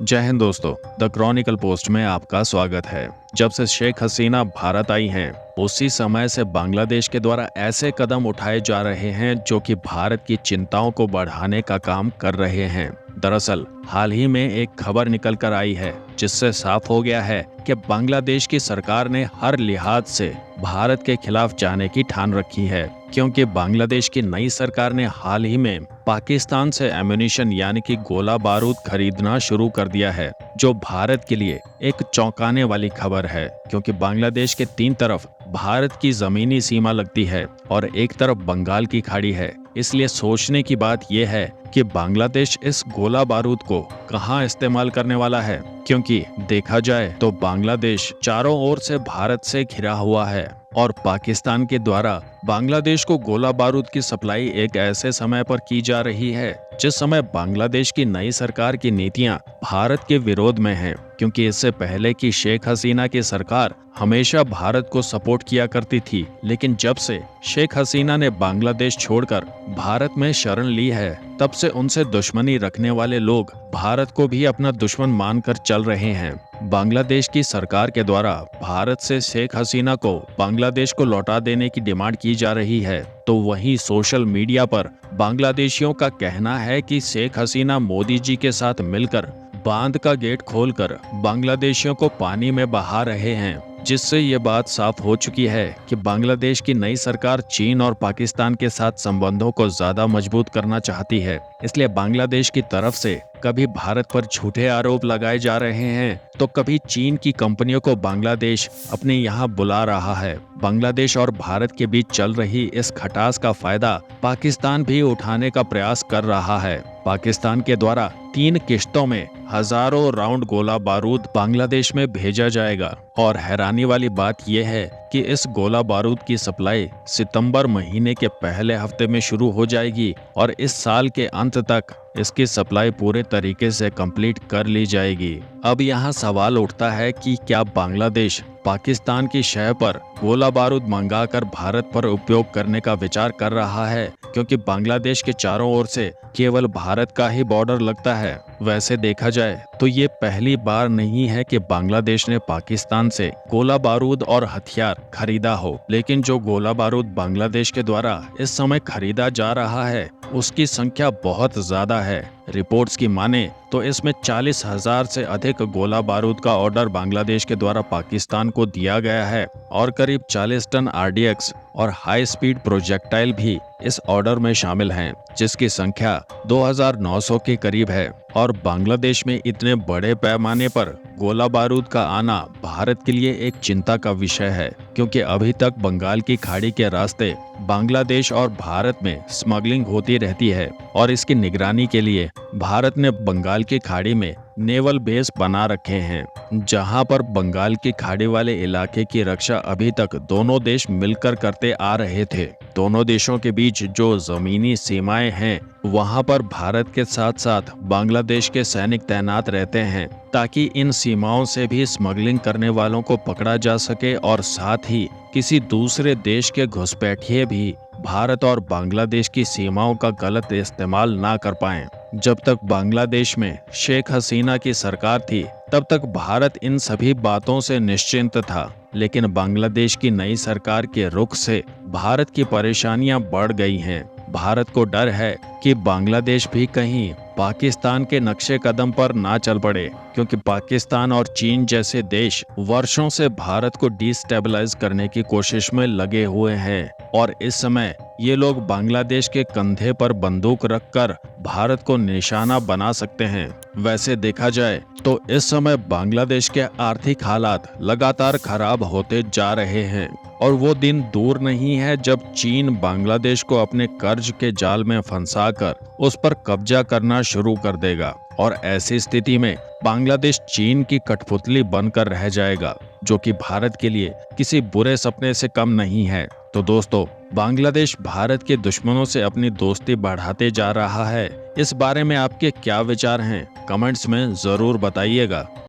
जय हिंद दोस्तों। The Chronicle post में आपका स्वागत है। जब से शेख हसीना भारत आई हैं, उसी समय से बांग्लादेश के द्वारा ऐसे कदम उठाए जा रहे हैं जो कि भारत की चिंताओं को बढ़ाने का काम कर रहे हैं। दरअसल हाल ही में एक खबर निकल कर आई है जिससे साफ हो गया है कि बांग्लादेश की सरकार ने हर लिहाज से भारत के खिलाफ जाने की ठान रखी है, क्योंकि बांग्लादेश की नई सरकार ने हाल ही में पाकिस्तान से एम्यूनिशन यानी कि गोला बारूद खरीदना शुरू कर दिया है, जो भारत के लिए एक चौंकाने वाली खबर है। क्योंकि बांग्लादेश के तीन तरफ भारत की जमीनी सीमा लगती है और एक तरफ बंगाल की खाड़ी है। इसलिए सोचने की बात यह है कि बांग्लादेश इस गोला बारूद को कहां इस्तेमाल करने वाला है, क्योंकि देखा जाए तो बांग्लादेश चारों ओर से भारत से घिरा हुआ है और पाकिस्तान के द्वारा बांग्लादेश को गोला बारूद की सप्लाई एक ऐसे समय पर की जा रही है जिस समय बांग्लादेश की नई सरकार की नीतियां भारत के विरोध में हैं, क्योंकि इससे पहले की शेख हसीना की सरकार हमेशा भारत को सपोर्ट किया करती थी। लेकिन जब से शेख हसीना ने बांग्लादेश छोड़कर भारत में शरण ली है, तब से उनसे दुश्मनी रखने वाले लोग भारत को भी अपना दुश्मन मानकर चल रहे हैं। बांग्लादेश की सरकार के द्वारा भारत से शेख हसीना को बांग्लादेश को लौटा देने की डिमांड की जा रही है, तो वहीं सोशल मीडिया पर बांग्लादेशियों का कहना है कि शेख हसीना मोदी जी के साथ मिलकर बांध का गेट खोलकर बांग्लादेशियों को पानी में बहा रहे हैं, जिससे ये बात साफ हो चुकी है कि बांग्लादेश की नई सरकार चीन और पाकिस्तान के साथ संबंधों को ज्यादा मजबूत करना चाहती है। इसलिए बांग्लादेश की तरफ से कभी भारत पर झूठे आरोप लगाए जा रहे हैं, तो कभी चीन की कंपनियों को बांग्लादेश अपने यहाँ बुला रहा है। बांग्लादेश और भारत के बीच चल रही इस खटास का फायदा पाकिस्तान भी उठाने का प्रयास कर रहा है। पाकिस्तान के द्वारा 3 किश्तों में हजारों राउंड गोला बारूद बांग्लादेश में भेजा जाएगा और हैरानी वाली बात यह है कि इस गोला बारूद की सप्लाई सितंबर महीने के पहले हफ्ते में शुरू हो जाएगी और इस साल के अंत तक इसकी सप्लाई पूरे तरीके से कंप्लीट कर ली जाएगी। अब यहाँ सवाल उठता है कि क्या बांग्लादेश पाकिस्तान की शह पर गोला बारूद मंगाकर भारत पर उपयोग करने का विचार कर रहा है, क्योंकि बांग्लादेश के चारों ओर से केवल भारत का ही बॉर्डर लगता है। वैसे देखा जाए तो ये पहली बार नहीं है कि बांग्लादेश ने पाकिस्तान से गोला बारूद और हथियार खरीदा हो, लेकिन जो गोला बारूद बांग्लादेश के द्वारा इस समय खरीदा जा रहा है उसकी संख्या बहुत ज्यादा है। रिपोर्ट्स की माने तो इसमें 40,000 से अधिक गोला बारूद का ऑर्डर बांग्लादेश के द्वारा पाकिस्तान को दिया गया है और करीब 40 टन आरडीएक्स और हाई स्पीड प्रोजेक्टाइल भी इस ऑर्डर में शामिल हैं, जिसकी संख्या 2,900 के करीब है। और बांग्लादेश में इतने बड़े पैमाने पर गोला बारूद का आना भारत के लिए एक चिंता का विषय है, क्योंकि अभी तक बंगाल की खाड़ी के रास्ते बांग्लादेश और भारत में स्मगलिंग होती रहती है और इसकी निगरानी के लिए भारत ने बंगाल की खाड़ी में नेवल बेस बना रखे हैं, जहां पर बंगाल की खाड़ी वाले इलाके की रक्षा अभी तक दोनों देश मिलकर करते आ रहे थे। दोनों देशों के बीच जो जमीनी सीमाएं हैं, वहां पर भारत के साथ साथ बांग्लादेश के सैनिक तैनात रहते हैं, ताकि इन सीमाओं से भी स्मगलिंग करने वालों को पकड़ा जा सके और साथ ही किसी दूसरे देश के घुसपैठिए भी भारत और बांग्लादेश की सीमाओं का गलत इस्तेमाल ना कर पाएं। जब तक बांग्लादेश में शेख हसीना की सरकार थी, तब तक भारत इन सभी बातों से निश्चिंत था, लेकिन बांग्लादेश की नई सरकार के रुख से भारत की परेशानियां बढ़ गई हैं। भारत को डर है कि बांग्लादेश भी कहीं पाकिस्तान के नक्शे कदम पर ना चल पड़े, क्योंकि पाकिस्तान और चीन जैसे देश वर्षों से भारत को डिस्टेबलाइज करने की कोशिश में लगे हुए हैं और इस समय ये लोग बांग्लादेश के कंधे पर बंदूक रखकर भारत को निशाना बना सकते हैं। वैसे देखा जाए तो इस समय बांग्लादेश के आर्थिक हालात लगातार खराब होते जा रहे हैं और वो दिन दूर नहीं है जब चीन बांग्लादेश को अपने कर्ज के जाल में फंसाकर उस पर कब्जा करना शुरू कर देगा और ऐसी स्थिति में बांग्लादेश चीन की कठपुतली बनकर रह जाएगा, जो कि भारत के लिए किसी बुरे सपने से कम नहीं है। तो दोस्तों, बांग्लादेश भारत के दुश्मनों से अपनी दोस्ती बढ़ाते जा रहा है। इस बारे में आपके क्या विचार हैं? कमेंट्स में जरूर बताइएगा।